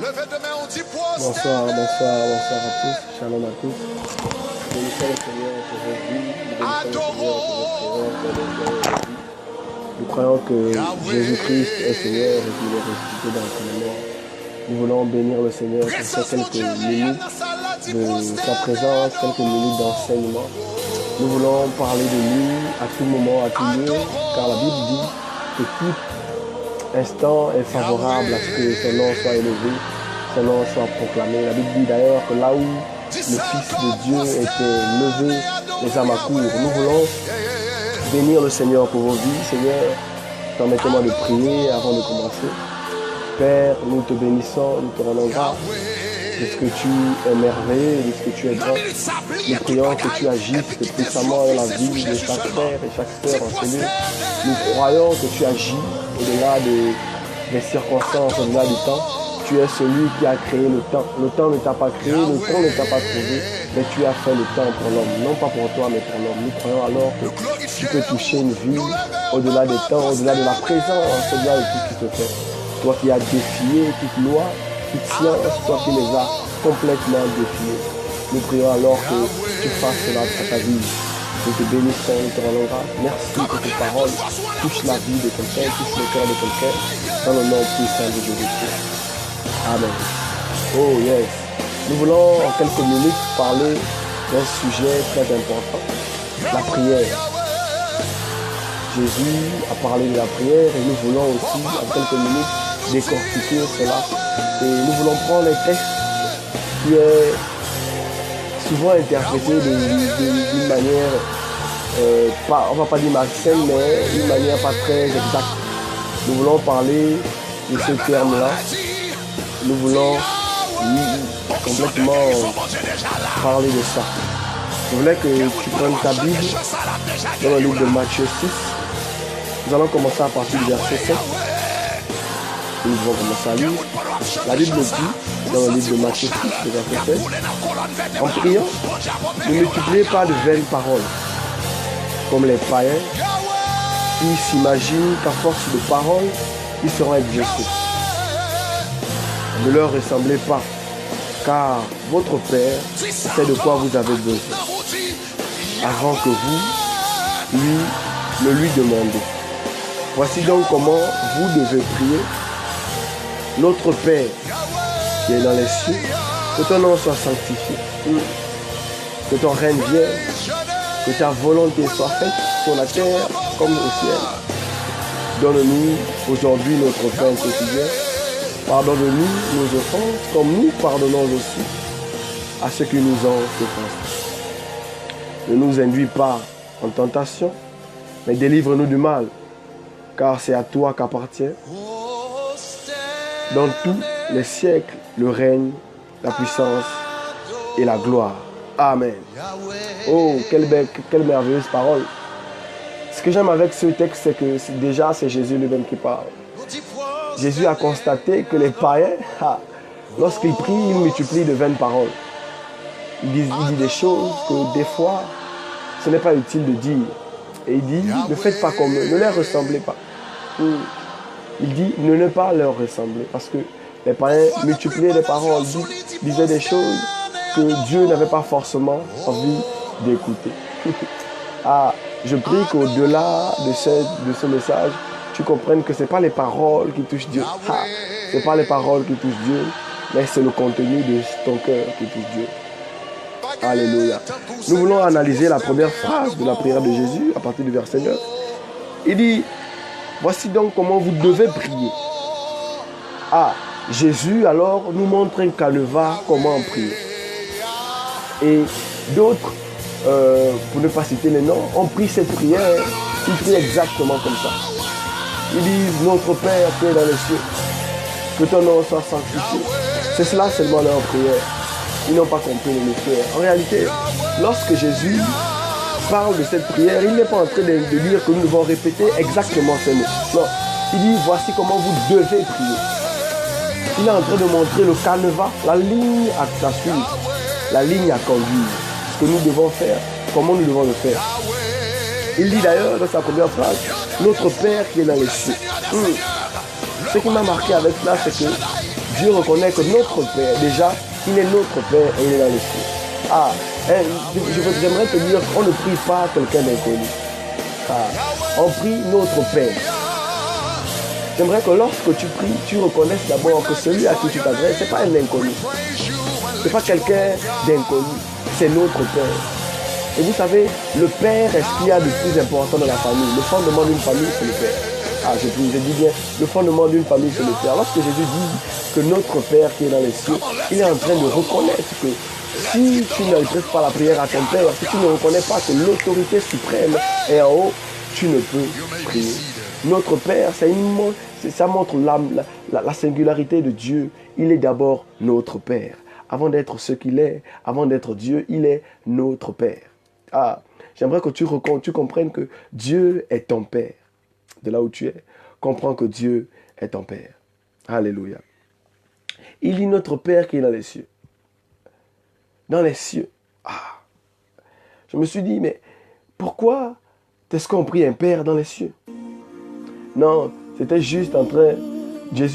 Bonsoir, bonsoir, bonsoir à tous. Shalom à tous. Bénissons le Seigneur pour vos vies. Bénissons le Seigneur pour vos prières. Nous croyons que Jésus-Christ est Seigneur et qu'il est ressuscité dans le mort. Nous voulons bénir le Seigneur pour ces quelques minutes de sa présence, quelques minutes d'enseignement. Nous voulons parler de lui à tout moment, à tout lieu, car la Bible dit que tout instant est favorable à ce que son nom soit élevé, son nom soit proclamé. La Bible dit d'ailleurs que là où le Fils de Dieu était levé, les âmes accourent. Nous voulons bénir le Seigneur pour vos vies. Seigneur, permettez-moi de prier avant de commencer. Père, nous te bénissons, nous te rendons grâce de ce que tu es merveilleux, de ce que tu es grand. Nous prions que tu agisses puissamment dans la vie de chaque frère et chaque sœur en cellule. Nous croyons que tu agis au-delà des circonstances, au-delà du temps. Tu es celui qui a créé le temps. Le temps ne t'a pas créé, le temps ne t'a pas trouvé, mais tu as fait le temps pour l'homme. Non pas pour toi, mais pour l'homme. Nous croyons alors que tu peux toucher une vie au-delà des temps, au-delà de la présence, au-delà de tout ce qui se fait. Toi qui as défié toute loi, toute science, toi qui les as complètement défiés. Nous prions alors que tu fasses cela pour ta vie. Nous te bénissons, nous te rendons grâce. Merci pour tes paroles. Touche la vie de quelqu'un, touche le cœur de quelqu'un, dans le nom puissant de Jésus-Christ. Amen. Oh yes. Nous voulons en quelques minutes parler d'un sujet très important, la prière. Jésus a parlé de la prière et nous voulons aussi en quelques minutes décortiquer cela. Et nous voulons prendre un texte qui est souvent interprété d'une manière, on ne va pas dire malsaine, mais d'une manière pas très exacte. Nous voulons parler de ce terme-là. Nous voulons complètement parler de ça. Je voulais que tu prennes ta Bible dans le livre de Matthieu 6. Nous allons commencer à partir du verset 7. Nous allons commencer à lire. La Bible dit, dans le livre de Matthieu 6, le verset 7, en priant, ne multipliez pas de vaines paroles, comme les païens, qui s'imaginent qu'à force de paroles, ils seront exaucés. Ne leur ressemblez pas, car votre Père sait de quoi vous avez besoin, avant que vous ne lui demandez. Voici donc comment vous devez prier. Notre Père qui est dans les cieux, que ton nom soit sanctifié, que ton règne vienne, que ta volonté soit faite sur la terre comme au ciel. Donne-nous aujourd'hui notre pain quotidien. Pardonne-nous nos offenses, comme nous pardonnons aussi à ceux qui nous ont offensés. Ne nous induis pas en tentation, mais délivre-nous du mal, car c'est à toi qu'appartient, dans tous les siècles, le règne, la puissance et la gloire. Amen. Oh, quelle merveilleuse parole. Ce que j'aime avec ce texte, c'est que déjà c'est Jésus lui-même qui parle. Jésus a constaté que les païens, lorsqu'ils prient, ils multiplient de vaines paroles. Il dit des choses que des fois, ce n'est pas utile de dire. Et il dit, ne faites pas comme eux, ne leur ressemblez pas. Il dit, ne pas leur ressembler. Parce que les païens multipliaient des paroles, disaient des choses que Dieu n'avait pas forcément envie d'écouter. Je prie qu'au-delà de ce message, tu comprennes que ce n'est pas les paroles qui touchent Dieu. Ce n'est pas les paroles qui touchent Dieu, mais c'est le contenu de ton cœur qui touche Dieu. Alléluia. Nous voulons analyser la première phrase de la prière de Jésus à partir du verset 9. Il dit, voici donc comment vous devez prier. Jésus alors nous montre un canevas comment prier. Et d'autres, pour ne pas citer les noms, ont pris cette prière, ils prient exactement comme ça. Ils disent, notre Père qui est dans les cieux, que ton nom soit sanctifié. C'est cela seulement leur prière. Ils n'ont pas compris le mystère. En réalité, lorsque Jésus parle de cette prière, il n'est pas en train de dire que nous devons répéter exactement ces mots. Non, il dit, voici comment vous devez prier. Il est en train de montrer le canevas, la ligne à suivre, la ligne à conduire. Ce que nous devons faire, comment nous devons le faire. Il dit d'ailleurs dans sa première phrase, notre Père qui est dans les cieux. Ce qui m'a marqué avec cela, c'est que Dieu reconnaît que notre Père, déjà, il est notre Père et il est dans les cieux. J'aimerais te dire qu'on ne prie pas quelqu'un d'inconnu. On prie notre Père. J'aimerais que lorsque tu pries, tu reconnaisses d'abord que celui à qui tu t'adresses, ce n'est pas un inconnu. Ce n'est pas quelqu'un d'inconnu. C'est notre Père. Et vous savez, le Père est ce qu'il y a de plus important dans la famille. Le fondement d'une famille, c'est le Père. Je dis bien, le fondement d'une famille, c'est le Père. Lorsque Jésus dit que notre Père qui est dans les cieux, il est en train de reconnaître que si tu n'adresses pas la prière à ton Père, si tu ne reconnais pas que l'autorité suprême est en haut, tu ne peux prier. Notre Père, ça montre la singularité de Dieu. Il est d'abord notre Père. Avant d'être ce qu'il est, avant d'être Dieu, il est notre Père. J'aimerais que tu comprennes que Dieu est ton Père. De là où tu es, comprends que Dieu est ton Père. Alléluia. Il dit notre Père qui est dans les cieux. Dans les cieux. Je me suis dit, mais pourquoi est-ce qu'on prie un Père dans les cieux? Non, Jésus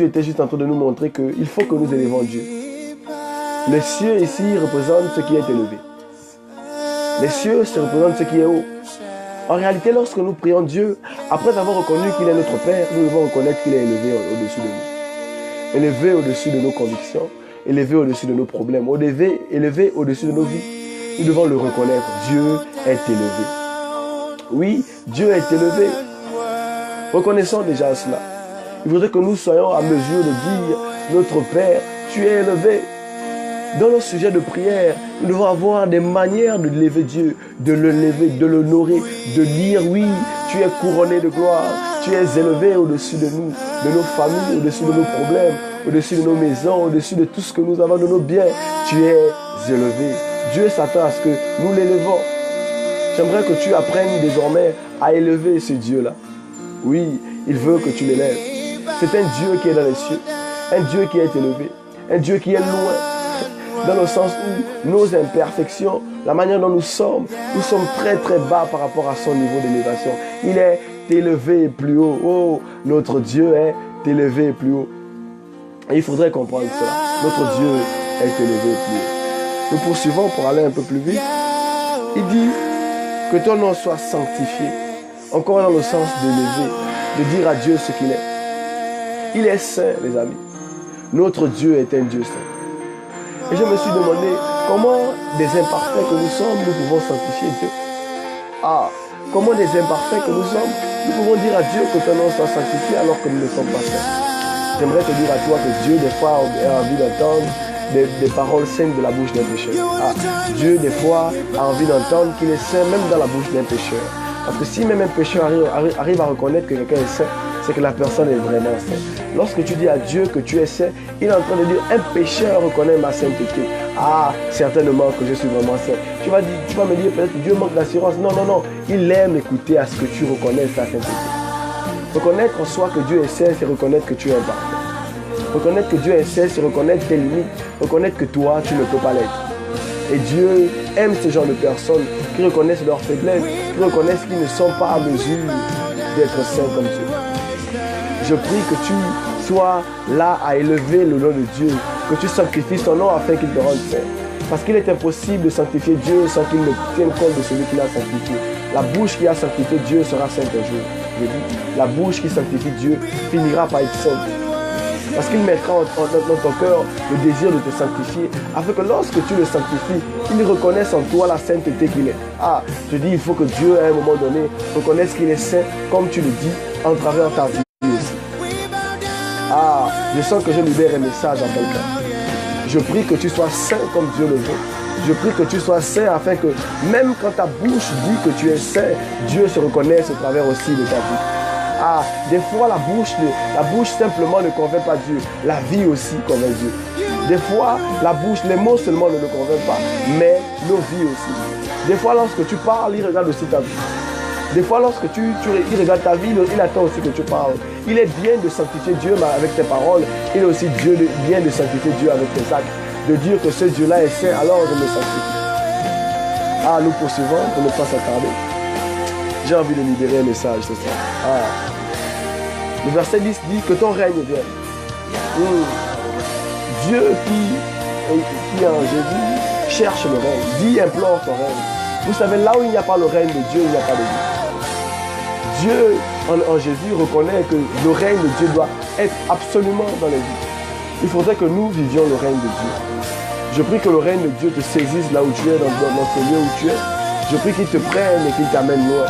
était juste en train de nous montrer qu'il faut que nous élevons Dieu. Les cieux ici représentent ce qui est élevé. Les cieux, ça représente ce qui est haut. En réalité, lorsque nous prions Dieu, après avoir reconnu qu'il est notre Père, nous devons reconnaître qu'il est élevé au-dessus de nous. Élevé au-dessus de nos convictions, élevé au-dessus de nos problèmes, élevé au-dessus de nos vies. Nous devons le reconnaître. Dieu est élevé. Oui, Dieu est élevé. Reconnaissons déjà cela. Il faudrait que nous soyons à mesure de dire, notre Père, tu es élevé. Dans nos sujets de prière, nous devons avoir des manières de lever Dieu, de le lever, de l'honorer, de dire oui, tu es couronné de gloire, tu es élevé au-dessus de nous, de nos familles, au-dessus de nos problèmes, au-dessus de nos maisons, au-dessus de tout ce que nous avons, de nos biens. Tu es élevé. Dieu s'attend à ce que nous l'élevons. J'aimerais que tu apprennes désormais à élever ce Dieu-là. Oui, il veut que tu l'élèves. C'est un Dieu qui est dans les cieux, un Dieu qui est élevé, un Dieu qui est loin. Dans le sens où nos imperfections, la manière dont nous sommes très très bas par rapport à son niveau d'élévation. Il est élevé plus haut. Oh, notre Dieu est élevé plus haut. Et il faudrait comprendre cela. Notre Dieu est élevé plus haut. Nous poursuivons pour aller un peu plus vite. Il dit que ton nom soit sanctifié. Encore dans le sens d'élever, de dire à Dieu ce qu'il est. Il est saint, les amis. Notre Dieu est un Dieu saint. Et je me suis demandé comment des imparfaits que nous sommes, nous pouvons sanctifier Dieu. Comment des imparfaits que nous sommes, nous pouvons dire à Dieu que ton nom soit sanctifié alors que nous ne sommes pas saints. J'aimerais te dire à toi que Dieu, des fois, a envie d'entendre des paroles saintes de la bouche d'un pécheur. Dieu, des fois, a envie d'entendre qu'il est saint même dans la bouche d'un pécheur. Parce que si même un pécheur arrive à reconnaître que quelqu'un est saint, c'est que la personne est vraiment sainte. Lorsque tu dis à Dieu que tu es saint, il est en train de dire, un pécheur reconnaît ma sainteté. Certainement que je suis vraiment saint. Tu vas me dire, peut-être Dieu manque d'assurance. Non. Il aime écouter à ce que tu reconnais sa sainteté. Reconnaître en soi que Dieu est saint, c'est reconnaître que tu es imparfait. Reconnaître que Dieu est saint, c'est reconnaître tes limites. Reconnaître que toi, tu ne peux pas l'être. Et Dieu aime ce genre de personnes qui reconnaissent leurs faiblesses, qui reconnaissent qu'ils ne sont pas à mesure d'être saints comme Dieu. Je prie que tu sois là à élever le nom de Dieu, que tu sanctifies son nom afin qu'il te rende saint. Parce qu'il est impossible de sanctifier Dieu sans qu'il ne tienne compte de celui qui l'a sanctifié. La bouche qui a sanctifié Dieu sera sainte un jour. Je dis, la bouche qui sanctifie Dieu finira par être sainte. Parce qu'il mettra dans ton cœur le désir de te sanctifier, afin que lorsque tu le sanctifies, il reconnaisse en toi la sainteté qu'il est. Je dis, il faut que Dieu, à un moment donné, reconnaisse qu'il est saint, comme tu le dis, en travers ta vie aussi. Je sens que je libère un message à quelqu'un. Je prie que tu sois saint comme Dieu le veut. Je prie que tu sois saint afin que, même quand ta bouche dit que tu es saint, Dieu se reconnaisse au travers aussi de ta vie. Des fois la bouche simplement ne convainc pas Dieu. La vie aussi convainc Dieu. Des fois, la bouche, les mots seulement ne le convainquent pas, mais nos vies aussi. Des fois, lorsque tu parles, il regarde aussi ta vie. Des fois, lorsque il regarde ta vie, il attend aussi que tu parles. Il est bien de sanctifier Dieu avec tes paroles. Il est aussi bien de sanctifier Dieu avec tes actes. De dire que ce Dieu-là est saint, alors je me sanctifie. Nous poursuivons pour ne pas s'attarder. J'ai envie de libérer un message ce soir. Le verset 10 dit que ton règne vienne. Dieu qui est en Jésus cherche le règne. Dis, implore son règne. Vous savez, là où il n'y a pas le règne de Dieu, il n'y a pas de vie. Dieu, en Jésus, reconnaît que le règne de Dieu doit être absolument dans les vies. Il faudrait que nous vivions le règne de Dieu. Je prie que le règne de Dieu te saisisse là où tu es, dans ce lieu où tu es. Je prie qu'il te prenne et qu'il t'amène loin.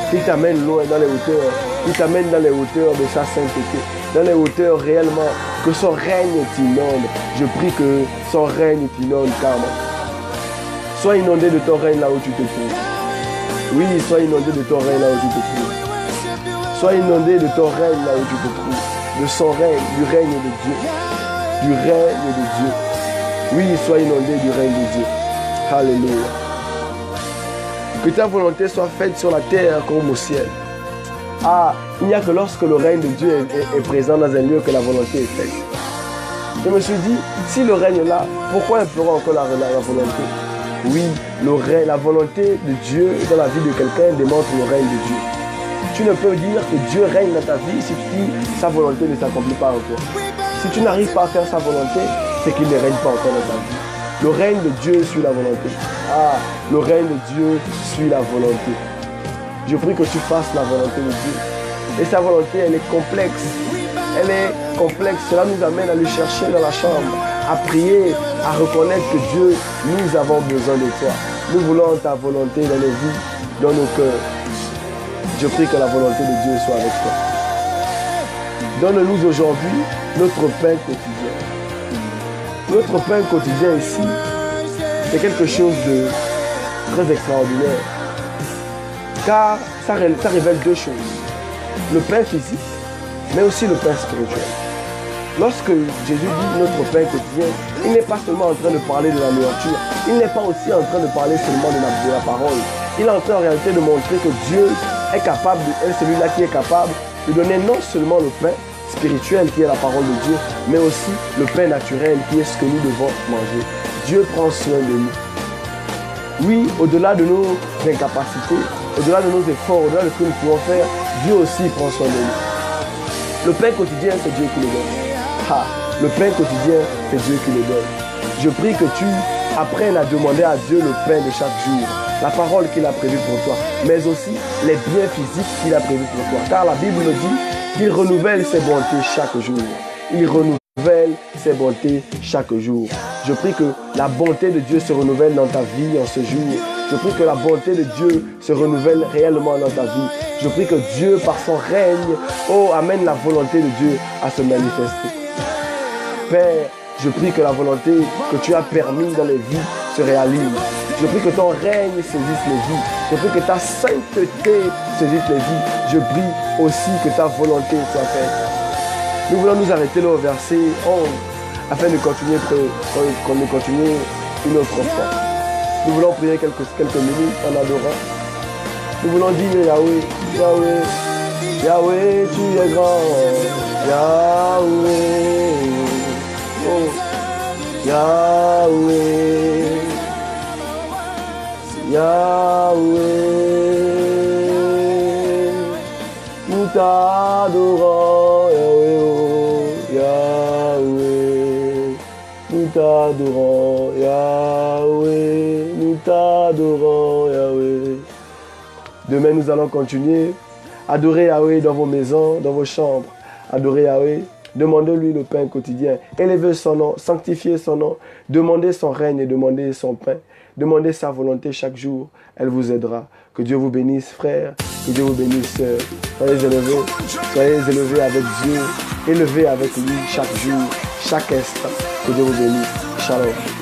Qu'il t'amène loin dans les hauteurs. Qu'il t'amène dans les hauteurs de sa sainteté. Dans les hauteurs réellement, que son règne t'inonde. Je prie que son règne t'inonde, Karma. Sois inondé de ton règne là où tu te trouves. Oui, sois inondé de ton règne là où tu te trouves. Sois inondé de ton règne là où tu te trouves. De son règne, du règne de Dieu. Du règne de Dieu. Oui, sois inondé du règne de Dieu. Alléluia. Que ta volonté soit faite sur la terre comme au ciel. Ah, il n'y a que lorsque le règne de Dieu est présent dans un lieu que la volonté est faite. Je me suis dit, si le règne est là, pourquoi implorer encore la volonté? Oui, la volonté de Dieu dans la vie de quelqu'un démontre le règne de Dieu. Tu ne peux dire que Dieu règne dans ta vie si sa volonté ne s'accomplit pas encore. Si tu n'arrives pas à faire sa volonté, c'est qu'il ne règne pas encore dans ta vie. Le règne de Dieu suit la volonté. Ah, le règne de Dieu suit la volonté. Je prie que tu fasses la volonté de Dieu. Et sa volonté, elle est complexe. Elle est complexe. Cela nous amène à le chercher dans la chambre, à prier, à reconnaître que Dieu, nous avons besoin de toi. Nous voulons ta volonté dans nos vies, dans nos cœurs. Je prie que la volonté de Dieu soit avec toi. Donne-nous aujourd'hui notre pain quotidien. Notre pain quotidien ici, c'est quelque chose de très extraordinaire. Car ça révèle deux choses. Le pain physique, mais aussi le pain spirituel. Lorsque Jésus dit notre pain quotidien, il n'est pas seulement en train de parler de la nourriture, il n'est pas aussi en train de parler seulement de la parole. Il est en train en réalité de montrer que Dieu est capable, est celui-là qui est capable de donner non seulement le pain spirituel qui est la parole de Dieu, mais aussi le pain naturel qui est ce que nous devons manger. Dieu prend soin de nous. Oui, au-delà de nos incapacités, au-delà de nos efforts, au-delà de ce que nous pouvons faire, Dieu aussi prend soin de nous. Le pain quotidien, c'est Dieu qui le donne. Ah, le pain quotidien, c'est Dieu qui le donne. Je prie que tu apprennes à demander à Dieu le pain de chaque jour, la parole qu'il a prévue pour toi, mais aussi les biens physiques qu'il a prévus pour toi. Car la Bible nous dit qu'il renouvelle ses bontés chaque jour. Il renouvelle ses bontés chaque jour. Je prie que la bonté de Dieu se renouvelle dans ta vie en ce jour. Je prie que la bonté de Dieu se renouvelle réellement dans ta vie. Je prie que Dieu, par son règne, amène la volonté de Dieu à se manifester. Père, je prie que la volonté que tu as permis dans les vies se réalise. Je prie que ton règne saisisse les vies. Je prie que ta sainteté saisisse les vies. Je prie aussi que ta volonté soit faite. Nous voulons nous arrêter là au verset 11 afin de continuer une autre fois. Nous voulons prier quelques minutes en adorant. Nous voulons dire Yahweh, Yahweh, Yahweh, tu es grand. Yahweh, oh, Yahweh, Yahweh, nous t'adorons, Yahweh, oh, Yahweh, nous t'adorons, Yahweh, nous t'adorons, Yahweh. Demain, nous allons continuer. Adorez Yahweh dans vos maisons, dans vos chambres. Adorez Yahweh. Demandez-lui le pain quotidien. Élevez son nom, sanctifiez son nom. Demandez son règne et demandez son pain. Demandez sa volonté chaque jour. Elle vous aidera. Que Dieu vous bénisse, frères. Que Dieu vous bénisse, sœurs. Soyez élevés avec Dieu. Élevés avec lui chaque jour, chaque instant. Que Dieu vous bénisse. Shalom.